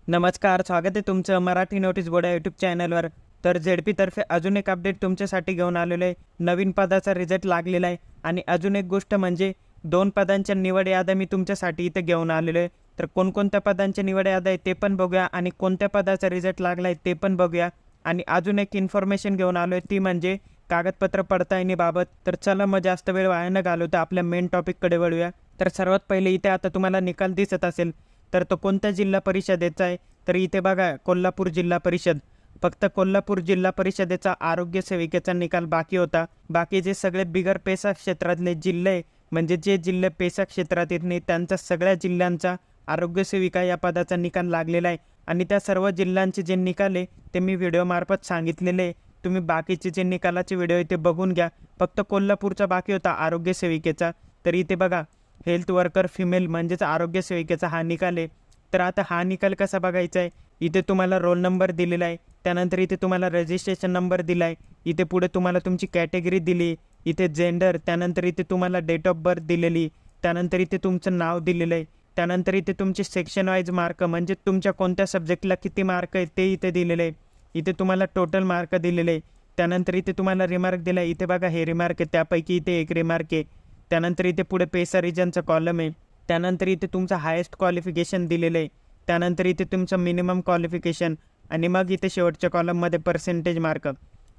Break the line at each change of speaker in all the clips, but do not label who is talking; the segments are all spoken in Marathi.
नमस्कार, स्वागत आहे तुमचं मराठी नोटीस बोर्ड या यूट्यूब चॅनलवर. तर झेडपीतर्फे अजून एक अपडेट तुमच्यासाठी घेऊन आलेलो आहे. नवीन पदाचा रिझल्ट लागलेला आहे आणि अजून एक गोष्ट म्हणजे 2 पदांच्या निवड याद्या मी तुमच्यासाठी इथे घेऊन आलेलो आहे. तर कोणकोणत्या पदांच्या निवड याद्या आहे ते पण बघूया आणि कोणत्या पदाचा रिझल्ट लागला आहे ते पण बघूया. आणि अजून एक इन्फॉर्मेशन घेऊन आलो आहे, ती म्हणजे कागदपत्र पडताळणीबाबत. तर चला मग जास्त वेळ वाया न घालवता आपल्या मेन टॉपिककडे वळूया. तर सर्वात पहिले इथे आता तुम्हाला निकाल दिसत असेल, तर तो कोणत्या जिल्हा परिषदेचा आहे. तर इथे बघा, कोल्हापूर जिल्हा परिषद. फक्त कोल्हापूर जिल्हा परिषदेचा आरोग्य सेविकेचा निकाल बाकी होता. बाकी जे सगळे बिगर पेसा क्षेत्रातले जिल्हे, म्हणजे जे जिल्हे पेसा क्षेत्रात येत नाही, त्यांचा सगळ्या जिल्ह्यांचा आरोग्य सेविका या पदाचा निकाल लागलेला आहे. आणि त्या सर्व जिल्ह्यांचे जे निकाल आहे ते मी व्हिडिओमार्फत सांगितलेले आहे. तुम्ही बाकीचे जे निकालाचे व्हिडिओ आहे ते बघून घ्या. फक्त कोल्हापूरचा बाकी होता आरोग्य सेविकेचा. तर इथे बघा, हेल्थ वर्कर फिमेल म्हणजेच आरोग्य सेविकेचा हा निकाल आहे. तर आता हा निकाल कसा बघायचा आहे, इथे तुम्हाला रोल नंबर दिलेला आहे, त्यानंतर इथे तुम्हाला रजिस्ट्रेशन नंबर दिला आहे, इथे पुढे तुम्हाला तुमची कॅटेगरी दिली, इथे जेंडर, त्यानंतर इथे तुम्हाला डेट ऑफ बर्थ दिलेली, त्यानंतर इथे तुमचं नाव दिलेलं आहे, त्यानंतर इथे तुमचे सेक्शन वाईज मार्क म्हणजे तुमच्या कोणत्या सब्जेक्टला किती मार्क आहे ते इथे दिलेले आहे, इथे तुम्हाला टोटल मार्क दिलेले आहे, त्यानंतर इथे तुम्हाला रिमार्क दिला आहे, इथे बघा हे रिमार्क आहे, त्यापैकी इथे एक रिमार्क आहे, त्यानंतर इथे पुढे पेसा रिजनचा कॉलम आहे, त्यानंतर इथे तुमचं हायेस्ट क्वालिफिकेशन दिलेलं आहे, त्यानंतर इथे तुमचं मिनिमम क्वालिफिकेशन आणि मग इथे शेवटच्या कॉलममध्ये पर्सेंटेज मार्क.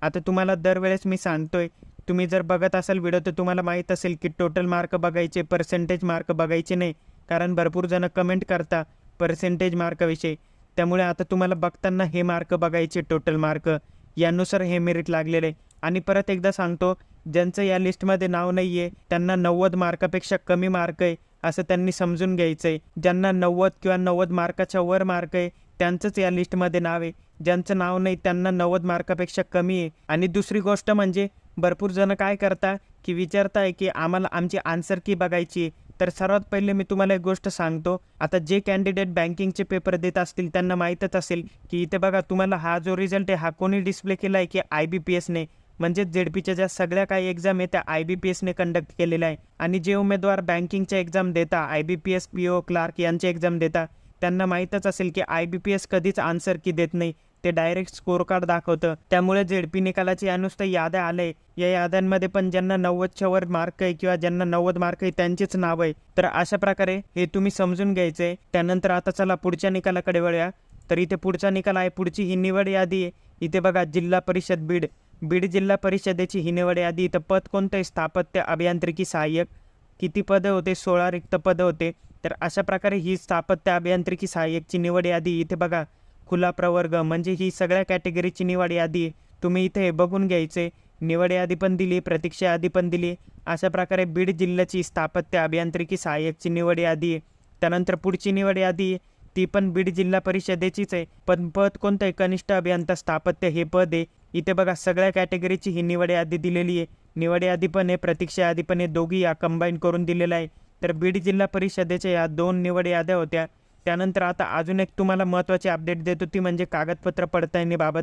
आता तुम्हाला दरवेळेस मी सांगतोय, तुम्ही जर बघत असाल व्हिडिओ तर तुम्हाला माहीत असेल की टोटल मार्क बघायचे, पर्सेंटेज मार्क बघायचे नाही, कारण भरपूर जण कमेंट करता पर्सेंटेज मार्काविषयी. त्यामुळे आता तुम्हाला बघताना हे मार्क बघायचे, टोटल मार्क, यानुसार हे मेरिट लागलेलं आहे. आणि परत एकदा सांगतो, ज्यांचं या लिस्टमध्ये नाव नाही आहे त्यांना 90 मार्कापेक्षा कमी मार्क आहे असं त्यांनी समजून घ्यायचं आहे. ज्यांना 90 किंवा 90 मार्काच्या वर मार्क आहे त्यांचंच या लिस्टमध्ये नाव आहे. ज्यांचं नाव नाही त्यांना 90 मार्कापेक्षा कमी आहे. आणि दुसरी गोष्ट म्हणजे भरपूर जण काय करता की विचारताय की आम्हाला आमची आन्सर की बघायची. तर सर्वात पहिले मी तुम्हाला एक गोष्ट सांगतो, आता जे कॅन्डिडेट बँकिंगचे पेपर देत असतील त्यांना माहीतच असेल की इथे बघा, तुम्हाला हा जो रिझल्ट आहे हा कोणी डिस्प्ले केला आहे की IBPSने, म्हणजे झेडपीच्या ज्या सगळ्या काही एक्झाम आहे त्या IBPSने कंडक्ट केलेल्या आहे. आणि जे उमेदवार बँकिंगच्या एक्झाम देता, IBPS PO क्लार्क यांचे एक्झाम देता, त्यांना माहीतच असेल की IBPS कधीच आन्सर की देत नाही, ते डायरेक्ट स्कोर कार्ड दाखवतं. त्यामुळे झेडपी निकालाची या नुसतं याद्या आले, या याद्यांमध्ये पण ज्यांना 90च्या वर मार्क आहे किंवा ज्यांना 90 मार्क आहे त्यांचेच नाव आहे. तर अशा प्रकारे हे तुम्ही समजून घ्यायचं आहे. त्यानंतर आता चला पुढच्या निकालाकडे वळूया. तर इथे पुढचा निकाल आहे, पुढची ही निवड यादी आहे. इथे बघा, जिल्हा परिषद बीड जिल्हा परिषदेची ही निवड यादी. इथं पद कोणतं आहे, स्थापत्य अभियांत्रिकी सहाय्यक. किती पदं होते, 16 रिक्त पदं होते. तर अशा प्रकारे ही स्थापत्य अभियांत्रिकी सहाय्यकची निवड यादी. इथे बघा, खुला प्रवर्ग म्हणजे ही सगळ्या कॅटेगरीची निवड यादी आहे. तुम्ही इथे बघून घ्यायचे, निवड यादी पण दिली, प्रतीक्षा यादी पण दिली. अशा प्रकारे बीड जिल्ह्याची स्थापत्य अभियांत्रिकी सहाय्यकची निवड यादी आहे. त्यानंतर पुढची निवड यादी आहे ती पण बीड जिल्हा परिषदेचीच आहे, पण पद कोणतं आहे, कनिष्ठ अभियंता स्थापत्य हे पद आहे. इथे बघा, सगळ्या कॅटेगरीची ही निवड यादी दिलेली आहे. निवड यादी पण आहे, प्रतीक्षा यादी पण आहे, दोघी या कंबाईन करून दिलेलं आहे. तर बीड जिल्हा परिषदेच्या या 2 निवड याद्या होत्या. त्यानंतर आता अजून एक तुम्हाला महत्त्वाची अपडेट देतो, ती म्हणजे कागदपत्र पडताळणीबाबत.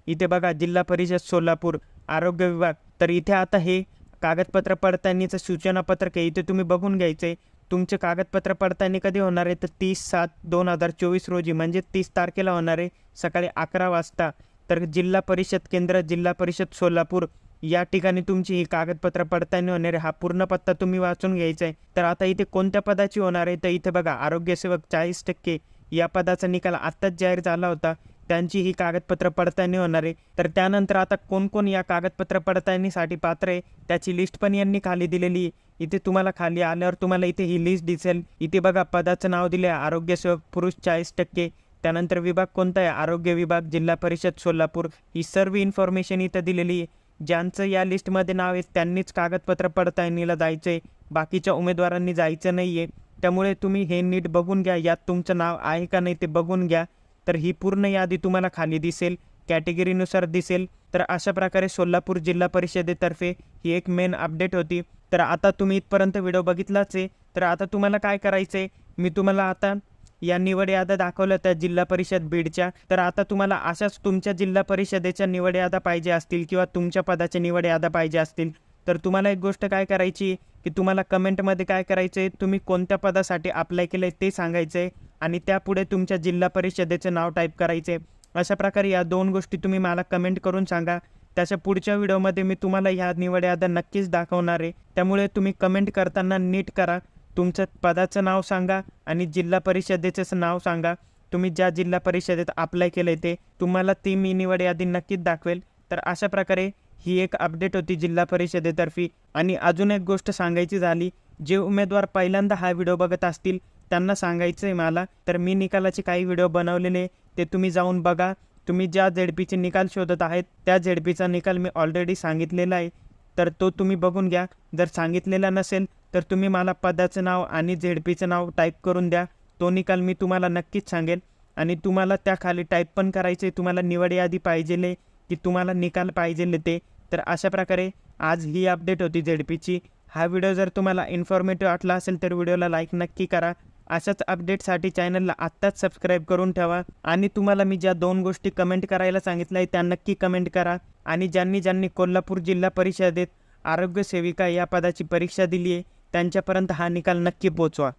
इथे बघा, जिल्हा परिषद सोलापूर आरोग्य विभाग. तर इथे आता हे कागदपत्र पडताळणीचं सूचनापत्रक आहे, इथे तुम्ही बघून घ्यायचं आहे. तुमचे कागदपत्र पडताळणी कधी होणार आहे, तर 30/7/2024 रोजी, म्हणजे 30 तारखेला होणार आहे, सकाळी 11 वाजता. तर जिल्हा परिषद केंद्र, जिल्हा परिषद सोलापूर या ठिकाणी तुमची ही कागदपत्र पडताळणी होणार आहे. हा पूर्ण पत्ता तुम्ही वाचून घ्यायचा आहे. तर आता इथे कोणत्या पदाची होणार आहे, तर इथे बघा, आरोग्यसेवक 40% या पदाचा निकाल आत्ताच जाहीर झाला होता, त्यांची ही कागदपत्र पडताळणी होणार आहे. तर त्यानंतर आता कोण कोण या कागदपत्र पडताळणीसाठी पात्र आहे त्याची लिस्ट पण यांनी खाली दिलेली आहे. इथे तुम्हाला खाली आल्यावर तुम्हाला इथे ही लिस्ट दिसेल. इथे बघा, पदाचं नाव दिले आहे आरोग्यसेवक पुरुष 40%, त्यानंतर विभाग कोणता आहे, आरोग्य विभाग, जिल्हा परिषद सोलापूर. ही सर्व इन्फॉर्मेशन इथं दिलेली आहे. ज्यांचं या लिस्टमध्ये नाव आहे त्यांनीच कागदपत्र पडताळणीला जायचं आहे, बाकीच्या उमेदवारांनी जायचं नाही आहे. त्यामुळे तुम्ही हे नीट बघून घ्या, यात तुमचं नाव आहे का नाही ते बघून घ्या. तर ही पूर्ण यादी तुम्हाला खाली दिसेल, कॅटेगरीनुसार दिसेल. तर अशा प्रकारे सोलापूर जिल्हा परिषदेतर्फे ही एक मेन अपडेट होती. तर आता तुम्ही इथपर्यंत व्हिडिओ बघितलाच आहे. तर आता तुम्हाला काय करायचं आहे, मी तुम्हाला आता या निवड याद्या दाखवल्या त्या जिल्हा परिषद बीडच्या. तर आता तुम्हाला अशाच तुमच्या जिल्हा परिषदेच्या निवड याद्या पाहिजे असतील किंवा तुमच्या पदाच्या निवड याद्या पाहिजे असतील, तर तुम्हाला एक गोष्ट काय करायची की तुम्हाला कमेंटमध्ये काय करायचं आहे, तुम्ही कोणत्या पदासाठी अप्लाय केलं आहे ते सांगायचं आहे आणि त्यापुढे तुमच्या जिल्हा परिषदेचं नाव टाईप करायचे। अशा प्रकारे या 2 गोष्टी तुम्ही मला कमेंट करून सांगा। त्याच्या पुढच्या व्हिडिओमध्ये मी तुम्हाला ह्या निवड याद्या नक्कीच दाखवणार आहे, त्यामुळे तुम्ही कमेंट करताना नीट करा। तुमचं पदाचं नाव सांगा आणि जिल्हा परिषदेचं नाव सांगा। तुम्ही ज्या जिल्हा परिषदेत अप्लाय केलं ते तुम्हाला ती मी निवड यादी नक्कीच दाखवेल। तर अशा प्रकारे ही एक अपडेट होती जिल्हा परिषदेतर्फे। आणि अजून एक गोष्ट सांगायची झाली, जे उमेदवार पहिल्यांदा हा व्हिडिओ बघत असतील त्यांना सांगायचं आहे मला, तर मी निकालाचे काही व्हिडिओ बनवलेले ते तुम्ही जाऊन बघा। तुम्ही ज्या झेडपीचे निकाल शोधत आहेत त्या झेडपीचा निकाल मी ऑलरेडी सांगितलेला आहे, तर तो तुम्ही बघून घ्या। जर सांगितलेला नसेल तर तुम्ही मला पदाचं नाव आणि झेडपीचं नाव टाईप करून द्या, तो निकाल मी तुम्हाला नक्कीच सांगेल। आणि तुम्हाला त्याखाली टाईप पण करायचे तुम्हाला निवड यादी पाहिजेले की तुम्हाला निकाल पाहिजेले ते। तर अशा प्रकारे आज ही अपडेट होती झेडपीची। हा व्हिडिओ जर तुम्हाला इन्फॉर्मेटिव्ह वाटला असेल तर व्हिडिओला लाईक नक्की करा। अशाच अपडेटसाठी चॅनलला आत्ताच सबस्क्राईब करून ठेवा। आणि तुम्हाला मी ज्या 2 गोष्टी कमेंट करायला सांगितलं आहे त्या नक्की कमेंट करा। आणि ज्यांनी कोल्हापूर जिल्हा परिषदेत आरोग्य सेविका या पदाची परीक्षा दिली आहे त्यांच्यापर्यंत हा निकाल नक्की पोचवा।